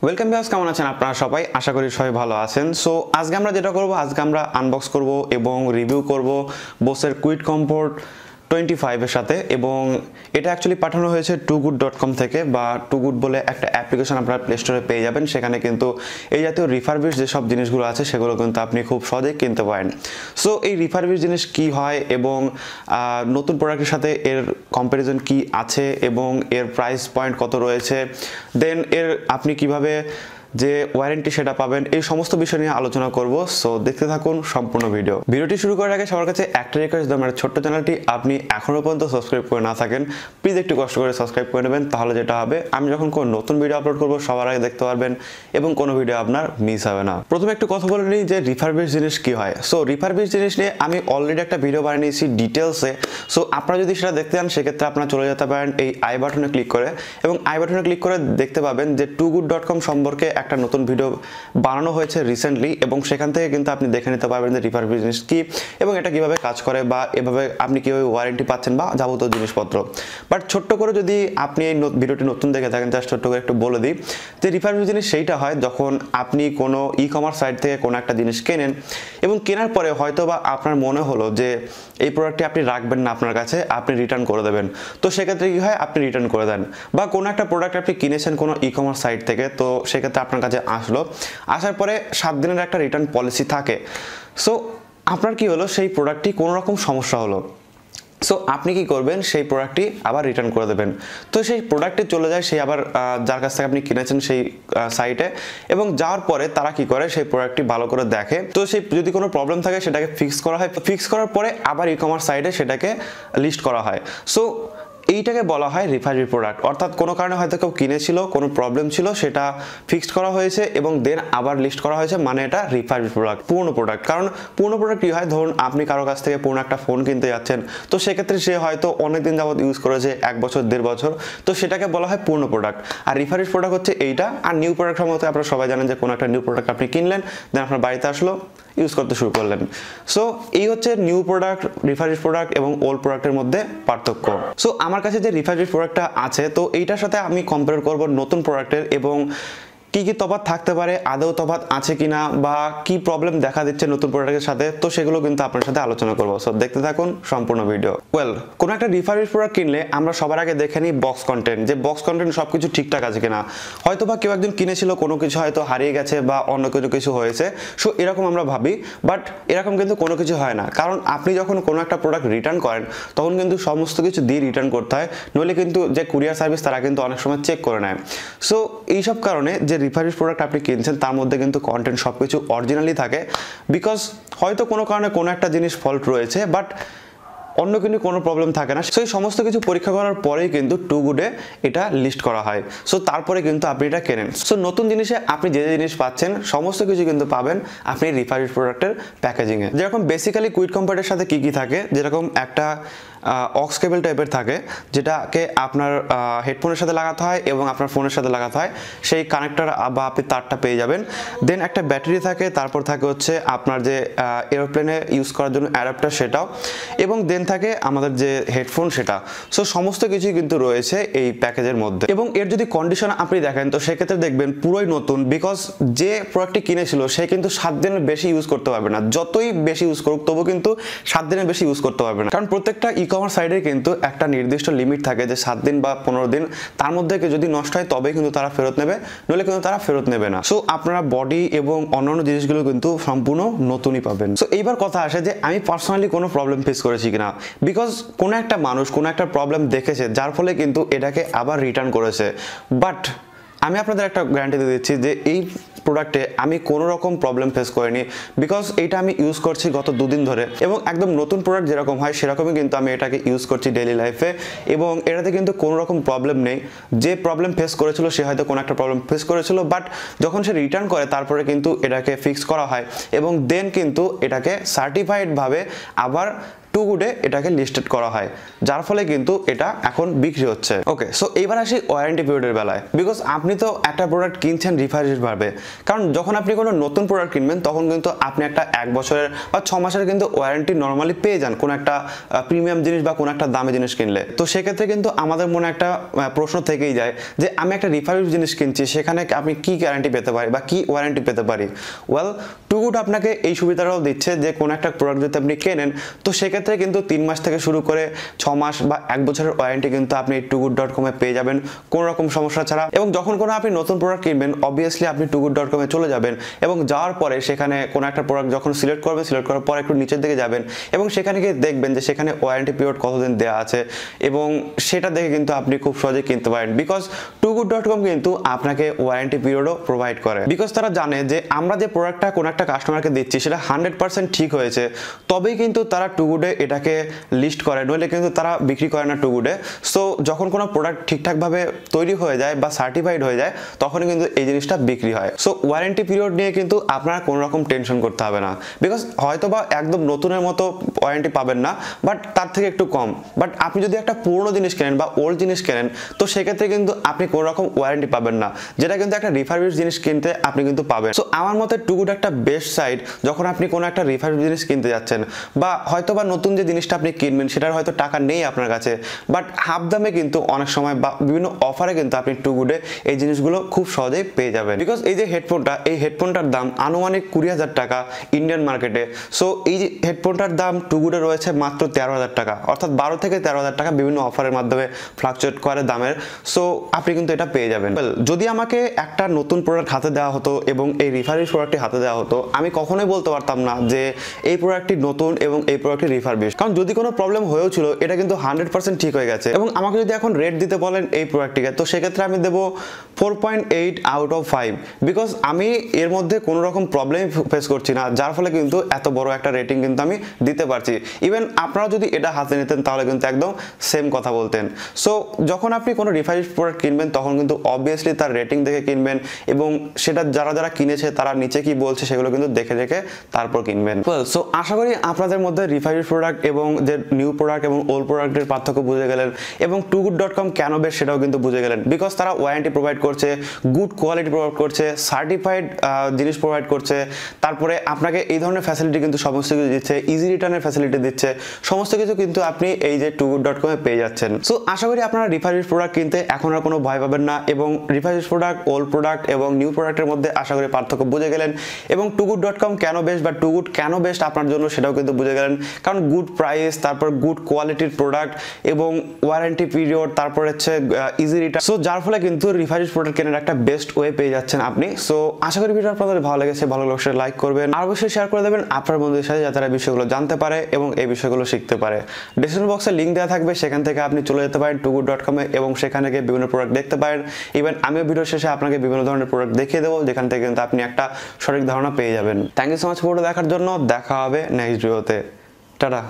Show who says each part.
Speaker 1: Welcome viewers, কেমন আছেন আপনারা সবাই? আশা করি সবাই ভালো আছেন। সো আজকে আমরা যেটা করব, আজকে আমরা আনবক্স করব এবং রিভিউ করব বোসের কুইট কমফোর্ট 25 এর সাথে। এবং এটা অ্যাকচুয়ালি পাঠানো হয়েছে toogood.com থেকে, বা টুগুড বলে একটা অ্যাপ্লিকেশন আপনারা প্লে স্টোরে পেয়ে যাবেন। সেখানে কিন্তু এই জাতীয় রিফারবিশ যেসব জিনিসগুলো আছে সেগুলো কিন্তু আপনি খুব সহজেই কিনতে পারেন। সো এই রিফারবিশ জিনিস কি হয় এবং নতুন প্রোডাক্টের সাথে এর কম্প্যারিজন কি আছে এবং এর প্রাইস পয়েন্ট কত রয়েছে, দেন এর আপনি কিভাবে যে ওয়ারেন্টি সেটা পাবেন, এই সমস্ত বিষয় নিয়ে আলোচনা করব। সো দেখতে থাকুন সম্পূর্ণ ভিডিওটি শুরু করার আগে সবার কাছে একটা রিকোয়েস্ট, আমার ছোট্ট চ্যানেলটি আপনি এখনো পর্যন্ত সাবস্ক্রাইব করে না থাকেন, প্লিজ একটু কষ্ট করে সাবস্ক্রাইব করে নেবেন। তাহলে যেটা হবে, আমি যখন কোনো নতুন ভিডিও আপলোড করব সবার আগে দেখতে পারবেন এবং কোনো ভিডিও আপনার মিস হবে না। প্রথমে একটু কথা বলে নিই যে রিফারবিশ জিনিস কি হয়। সো রিফারবিশ জিনিস নিয়ে আমি অলরেডি একটা ভিডিও বানিয়ে নিয়েছি ডিটেলসে। সো আপনারা যদি সেটা দেখতে চান সেক্ষেত্রে আপনারা চলে যেতে পারেন এই আই বাটনে ক্লিক করে, এবং আই বাটনে ক্লিক করে দেখতে পাবেন যে toogood.com সম্পর্কে একটা নতুন ভিডিও বানানো হয়েছে রিসেন্টলি, এবং সেখান থেকে কিন্তু আপনি দেখে নিতে পারবেন যে রিফারবিশ জিনিস কি এবং এটা কিভাবে কাজ করে, বা এভাবে আপনি কিভাবে ওয়ারেন্টি পাচ্ছেন বা যাবতীয় জিনিসপত্র। বাট ছোট্ট করে যদি আপনি এই ভিডিওটি নতুন দেখে থাকেন, জাস্ট ছোট্ট করে একটু বলে দিই যে রিফারবিশ জিনিস সেইটা হয় যখন আপনি কোনো ই কমার্স সাইট থেকে কোনো একটা জিনিস কেনেন এবং কেনার পরে হয়তো বা আপনার মনে হলো যে এই প্রোডাক্টটি আপনি রাখবেন না আপনার কাছে, আপনি রিটার্ন করে দেবেন। তো সেক্ষেত্রে কি হয়, আপনি রিটার্ন করে দেন। বা কোনো একটা প্রোডাক্ট আপনি কিনেছেন কোনো ই কমার্স সাইট থেকে, তো সেক্ষেত্রে আপনার কাছে আসার পরে 7 দিনের একটা রিটার্ন পলিসি থাকে। সো আপনার কি হলো, সেই প্রোডাক্টটি কোনো রকম সমস্যা হলো, সো আপনি কি করবেন, সেই প্রোডাক্টটি আবার রিটার্ন করে দেবেন। তো সেই প্রোডাক্টটি চলে যায় সেই আবার যার কাছ থেকে আপনি কিনেছেন সেই সাইটে, এবং যাওয়ার পরে তারা কি করে, সেই প্রোডাক্টটি ভালো করে দেখে। তো সেই যদি কোনো প্রবলেম থাকে সেটাকে ফিক্স করা হয়, ফিক্স করার পরে আবার ই কমার্স সাইটে সেটাকে লিস্ট করা হয়। সো এইটাকে বলা হয় রিফারবিশ প্রোডাক্ট। অর্থাৎ কোনো কারণে হয়তো কেউ কিনেছিল, কোনো প্রবলেম ছিল, সেটা ফিক্সড করা হয়েছে এবং দেন আবার লিস্ট করা হয়েছে, মানে এটা রিফারবিশ প্রোডাক্ট, পুরনো প্রোডাক্ট। কারণ পুরনো প্রোডাক্ট কী হয়, ধরুন আপনি কারো কাছ থেকে পুরনো একটা ফোন কিনতে যাচ্ছেন, তো সেক্ষেত্রে সে হয়তো অনেকদিন যাবত ইউজ করেছে, 1 বছর 1.5 বছর, তো সেটাকে বলা হয় পুরনো প্রোডাক্ট। আর রিফারবিশ প্রোডাক্ট হচ্ছে এইটা। আর নিউ প্রোডাক্টের মধ্যে আপনারা সবাই জানেন যে কোনো একটা নিউ প্রোডাক্ট আপনি কিনলেন, দেন আপনার বাড়িতে আসলো, ইউজ করতে শুরু করলেন। সো এই হচ্ছে নিউ প্রোডাক্ট, রিফারবিশ প্রোডাক্ট এবং ওল্ড প্রোডাক্টের মধ্যে পার্থক্য। সো আমার কাছে যে রিফারবিশ প্রোডাক্টটা আছে, তো এইটার সাথে আমি কম্পেয়ার করব নতুন প্রোডাক্টের, এবং কি কি তফাৎ থাকতে পারে, আদৌ তফাৎ আছে কিনা, বা কি প্রবলেম দেখা দিচ্ছে নতুন প্রোডাক্টের সাথে, তো সেগুলো কিন্তু আপনার সাথে আলোচনা করবো। সো দেখতে থাকুন সম্পূর্ণ ভিডিও। কোনো একটা রিফারবিশ প্রোডাক্ট কিনলে আমরা সবার আগে দেখে নিই বক্স কন্টেন্ট, যে বক্স কন্টেন্ট সবকিছু ঠিকঠাক আছে কিনা। হয়তো বা কেউ একজন কিনেছিল, কোনো কিছু হয়তো হারিয়ে গেছে বা অন্য কিছু হয়েছে, সো এরকম আমরা ভাবি। বাট এরকম কিন্তু কোনো কিছু হয় না, কারণ আপনি যখন কোনো একটা প্রোডাক্ট রিটার্ন করেন তখন কিন্তু সমস্ত কিছু দিয়ে রিটার্ন করতে হয়, নইলে কিন্তু যে কুরিয়ার সার্ভিস তারা কিন্তু অনেক সময় চেক করে নেয়। সো এইসব কারণে যে রিফারবিশ প্রোডাক্ট আপনি কিনছেন তার মধ্যে কিন্তু কন্টেন্ট সবকিছু অরিজিনালি থাকে, বিকজ হয়তো কোনো কারণে কোনো একটা জিনিস ফল্ট রয়েছে, বাট অন্য কিন্তু কোনো প্রবলেম থাকে না। সো এই সমস্ত কিছু পরীক্ষা করার পরেই কিন্তু টুগুডে এটা লিস্ট করা হয়। সো তারপরে কিন্তু আপনি এটা কেনেন। সো নতুন জিনিসে আপনি যে জিনিস পাচ্ছেন সমস্ত কিছু কিন্তু পাবেন আপনি রিফারবিশ প্রোডাক্টের প্যাকেজিংয়ে। যেরকম বেসিক্যালি কুইট কমফোর্টের সাথে কি কি থাকে, যেরকম একটা অক্স কেবল টাইপের থাকে, যেটাকে আপনার হেডফোনের সাথে লাগাতে হয় এবং আপনার ফোনের সাথে লাগাতে হয়, সেই কানেক্টর বা আপনি তারটা পেয়ে যাবেন। দেন একটা ব্যাটারি থাকে, তারপর থাকে হচ্ছে আপনার যে এরোপ্লেনে ইউজ করার জন্য অ্যাডাপ্টার, সেটাও, এবং দেন থাকে আমাদের যে হেডফোন সেটা। সো সমস্ত কিছুই কিন্তু রয়েছে এই প্যাকেজের মধ্যে। এবং এর যদি কন্ডিশন আপনি দেখেন তো সেক্ষেত্রে দেখবেন পুরোই নতুন, বিকজ যে প্রোডাক্টটি কিনেছিল সে কিন্তু 7 দিনের বেশি ইউজ করতে পারবে না, যতই বেশি ইউজ করুক তবু কিন্তু 7 দিনের বেশি ইউজ করতে পারবে না। কারণ প্রত্যেকটা ই কমার্স সাইডে কিন্তু একটা নির্দিষ্ট লিমিট থাকে যে 7 দিন বা 15 দিন, তার মধ্যে যদি নষ্ট হয় তবেই কিন্তু তারা ফেরত নেবে, নইলে কিন্তু তারা ফেরত নেবে না। সো আপনারা বডি এবং অন্যান্য জিনিসগুলো কিন্তু সম্পূর্ণ নতুনই পাবেন। সো এইবার কথা আসে যে আমি পার্সোনালি কোনো প্রবলেম ফেস করেছি কিনা, বিকজ কোনো একটা মানুষ কোনো একটা প্রবলেম দেখেছে যার ফলে কিন্তু এটাকে আবার রিটার্ন করেছে। বাট আমি আপনাদের একটা গ্যারান্টি দিয়ে দিচ্ছি যে এই প্রোডাক্টে আমি কোনো রকম প্রবলেম ফেস করিনি, বিকজ এইটা আমি ইউজ করছি গত 2 দিন ধরে, এবং একদম নতুন প্রোডাক্ট যেরকম হয় সেরকমই কিন্তু আমি এটাকে ইউজ করছি ডেইলি লাইফে, এবং এটাতে কিন্তু কোনো রকম প্রবলেম নেই। যে প্রবলেম ফেস করেছিল সে হয়তো কোনো একটা প্রবলেম ফেস করেছিল, বাট যখন সে রিটার্ন করে তারপরে কিন্তু এটাকে ফিক্স করা হয়, এবং দেন কিন্তু এটাকে সার্টিফাইডভাবে আবার টু গুডে এটাকে লিস্টেড করা হয়, যার ফলে কিন্তু এটা এখন বিক্রি হচ্ছে। ওকে, সো এবার আসি ওয়ারেন্টি পিরিয়ডের বেলায়। বিকজ আপনি তো একটা প্রোডাক্ট কিনছেন রিফারবিশড ভাবে, কারণ যখন আপনি কোনো নতুন প্রোডাক্ট কিনবেন তখন কিন্তু আপনি একটা 1 বছরের বা 6 মাসের কিন্তু ওয়ারেন্টি নর্মালি পেয়ে যান কোনো একটা প্রিমিয়াম জিনিস বা কোনো একটা দামি জিনিস কিনলে। তো সেক্ষেত্রে কিন্তু আমাদের মনে একটা প্রশ্ন থেকেই যায় যে আমি একটা রিফারবিশড জিনিস কিনছি, সেখানে আমি কি গ্যারান্টি পেতে পারি বা কি ওয়ারেন্টি পেতে পারি? ওয়েল, টু গুড আপনাকে এই সুবিধাটাও দিচ্ছে যে কোনো একটা প্রোডাক্ট যদি আপনি কেনেন তো সেক্ষেত্রে কিন্তু 3 মাস থেকে শুরু করে 6 মাস বা 1 বছরের ওয়ারেন্টি কিন্তু আপনি toogood.com-এ পেয়ে যাবেন কোনো রকম সমস্যা ছাড়া। এবং যখন কোনো আপনি নতুন প্রোডাক্ট কিনবেন অবভিয়াসলি আপনি toogood.com-এ চলে যাবেন এবং যাওয়ার পরে সেখানে কোনো একটা প্রোডাক্ট যখন সিলেক্ট করবেন, সিলেক্ট করার পর একটু নিচের দিকে যাবেন এবং সেখানে গিয়ে দেখবেন যে সেখানে ওয়ারেন্টি পিরিয়ড কতদিন দেওয়া আছে এবং সেটা দেখে কিন্তু আপনি খুব সহজে কিনতে পারেন। বিকজ toogood.com কিন্তু আপনাকে ওয়ারেন্টি পিরিয়ডও প্রোভাইড করে, বিকজ তারা জানে যে আমরা যে প্রোডাক্টটা কোনো একটা কাস্টমারকে দিচ্ছি সেটা 100% ঠিক হয়েছে, তবেই কিন্তু তারা টু গুডে এটাকে লিস্ট করে, নইলে কিন্তু তারা বিক্রি করে না টু গুডে। সো যখন কোনো প্রোডাক্ট ঠিকঠাকভাবে তৈরি হয়ে যায় বা সার্টিফাইড হয়ে যায় তখনই কিন্তু এই জিনিসটা বিক্রি হয়। সো ওয়ারেন্টি পিরিয়ড নিয়ে কিন্তু আপনারা কোনো রকম টেনশন করতে হবে না, বিকজ হয়তো বা একদম নতুনের মতো ওয়ারেন্টি পাবেন না, বাট তার থেকে একটু কম। বাট আপনি যদি একটা পুরনো জিনিস কেনেন বা ওল্ড জিনিস কেনেন তো সেক্ষেত্রে কিন্তু আপনি কোনো রকম ওয়ারেন্টি পাবেন না, যেটা কিন্তু একটা রিফারবিশড জিনিস কিনতে আপনি কিন্তু পাবেন। সো আমার মতে টু গুড একটা বেস্ট সাইট যখন আপনি কোনো একটা রিফারবিশড জিনিস কিনতে যাচ্ছেন, বা হয়তো বা নতুন যে জিনিসটা আপনি কিনবেন সেটার হয়তো টাকা নেই আপনার কাছে, বাট হাফ দামে কিন্তু অনেক সময় বা বিভিন্ন অফারে কিন্তু আপনি টু গুডে এই জিনিসগুলো খুব সহজেই পেয়ে যাবেন। বিকজ এই যে হেডফোনটা, এই হেডফোনটার দাম আনুমানিক 20,000 টাকা ইন্ডিয়ান মার্কেটে। সো এই যে হেডফোনটার দাম টু গুডে রয়েছে মাত্র 13,000 টাকা, অর্থাৎ 12 থেকে 13,000 টাকা বিভিন্ন অফারের মাধ্যমে ফ্লাকচুয়েট করে দামের। সো আপনি কিন্তু এটা পেয়ে যাবেন। যদি আমাকে একটা নতুন প্রোডাক্ট হাতে দেওয়া হতো এবং এই রিফারবিশড প্রোডাক্টটি হাতে দেওয়া হতো, আমি কখনোই বলতে পারতাম না যে এই প্রোডাক্টটি নতুন এবং এই প্রোডাক্টটি রিফারবিশড, কারণ যদি কোনো প্রবলেম হয়েও ছিল এটা কিন্তু 100% ঠিক হয়ে গেছে। এবং আমাকে যদি এখন রেট দিতে বলেন এই প্রোডাক্টটিকে, তো সেক্ষেত্রে আমি দেবো 4.8 আউট অফ 5, বিকজ আমি এর মধ্যে কোনো রকম প্রবলেম ফেস করছি না, যার ফলে কিন্তু এত বড় একটা রেটিং কিন্তু আমি দিতে পারছি। ইভেন আপনারা যদি এটা হাতে নিতেন তাহলে কিন্তু একদম সেম কথা বলতেন। সো যখন আপনি কোনো রিফারবিশড প্রোডাক্ট কিনবেন তখন কিন্তু অবভিয়াসলি তার রেটিং দেখে কিনবেন এবং সেটা যারা যারা কিনেছে তারা নিচে কি বলছে সেগুলো কিন্তু দেখে দেখে তারপর কিনবেন। সো আশা করি আপনাদের মধ্যে রিফারবিশড প্রোডাক্ট এবং যে নিউ প্রোডাক্ট এবং ওল্ড প্রোডাক্টের পার্থক্য বুঝে গেলেন এবং toogood.com কেন বেশ সেটাও কিন্তু বুঝে গেলেন। বিকজ তারা ওয়ারেন্টি প্রোভাইড করছে, গুড কোয়ালিটি প্রোভাইড করছে, সার্টিফাইড জিনিস প্রোভাইড করছে, তারপরে আপনাকে এই ধরনের ফ্যাসিলিটি কিন্তু সমস্ত কিছু দিচ্ছে, ইজি রিটার্নের ফ্যাসিলিটি দিচ্ছে, সমস্ত কিছু কিন্তু আপনি এই যে toogood.com-এ পেয়ে যাচ্ছেন। সো আশা করি আপনারা রিফারবিশড প্রোডাক্ট কিনতে এখন আর কোনো ভয় পাবেন না এবং রিফারবিশড প্রোডাক্ট, ওল্ড প্রোডাক্ট এবং নিউ প্রোডাক্টের মধ্যে আশা করি পার্থক্য বুঝে গেলেন এবং toogood.com কেন বেস্ট বা টু গুড কেন বেস্ট আপনার জন্য সেটাও কিন্তু বুঝে গেলেন। কারণ গুড প্রাইস, তারপর গুড কোয়ালিটির প্রোডাক্ট এবং ওয়ারেন্টি পিরিয়ড, তারপর হচ্ছে ইজি রিটার্ন। সো যার ফলে কিন্তু রিফারবিশড প্রোডাক্ট কেনার একটা বেস্ট ওয়ে পেয়ে যাচ্ছেন আপনি। সো আশা করি ভিডিও আপনাদের ভালো লেগেছে, ভালো লাগলে অবশ্যই লাইক করবেন আর অবশ্যই শেয়ার করে দেবেন আপনার বন্ধুদের সাথে যাতে তারা বিষয়গুলো জানতে পারে এবং এই বিষয়গুলো শিখতে পারে। ডেসক্রিপশন বক্সে লিঙ্ক দেওয়া থাকবে, সেখান থেকে আপনি চলে যেতে পারেন toogood.com-এ এবং সেখানে গিয়ে বিভিন্ন প্রোডাক্ট দেখতে পারেন। ইভেন আমিও ভিডিও শেষে আপনাকে বিভিন্ন ধরনের প্রোডাক্ট দেখিয়ে দেবো, যেখান থেকে কিন্তু আপনি একটা সঠিক ধারণা পেয়ে যাবেন। Thank you so much video দেখার জন্য। দেখা হবে নেক্সট ভিডিওতে। টাটা।